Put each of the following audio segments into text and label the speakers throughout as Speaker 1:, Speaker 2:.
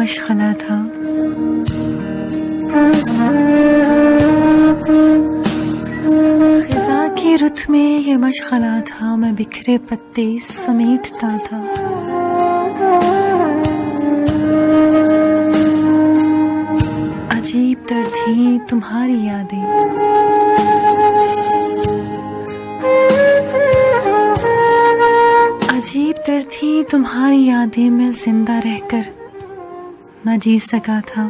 Speaker 1: मशगला था। खिज़ा की रुत में ये मशगला था, मैं बिखरे पत्ते समेटता था। अजीब तर थी तुम्हारी यादें, अजीब तर थी तुम्हारी यादें, मैं जिंदा रहकर न जी सका था।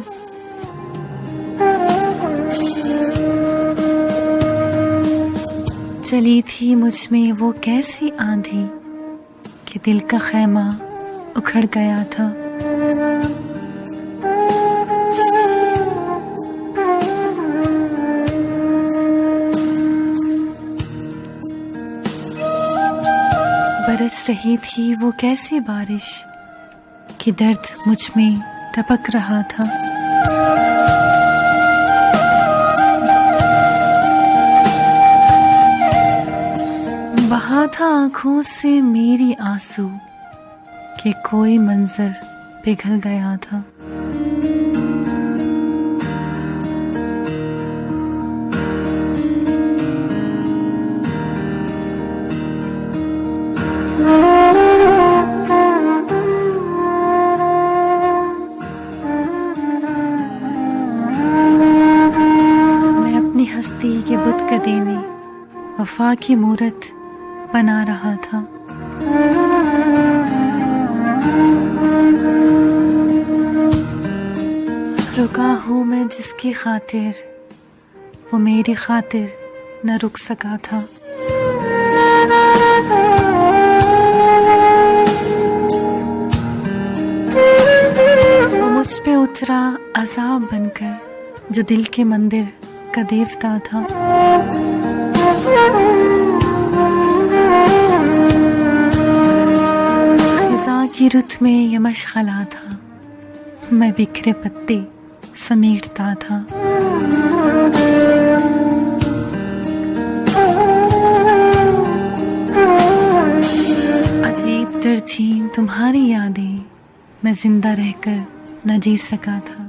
Speaker 1: चली थी मुझ में वो कैसी आंधी कि दिल का खैमा उखड़ गया था। बरस रही थी वो कैसी बारिश कि दर्द मुझ में टपक रहा था। बहा था आंखों से मेरी आंसू कि कोई मंजर पिघल गया था। मैं अपनी हस्ती के बुतकदे में वफा की मूरत बना रहा था। रुका हूँ मैं जिसकी खातिर, वो मेरी खातिर न रुक सका था। वो मुझ पे उतरा अजाब बनकर, जो दिल के मंदिर का देवता था। खिज़ा की रुत में ये मशगला था, मैं बिखरे पत्ते समेटता था। अजीब तर थी तुम्हारी यादें, मैं जिंदा रहकर न जी सका था।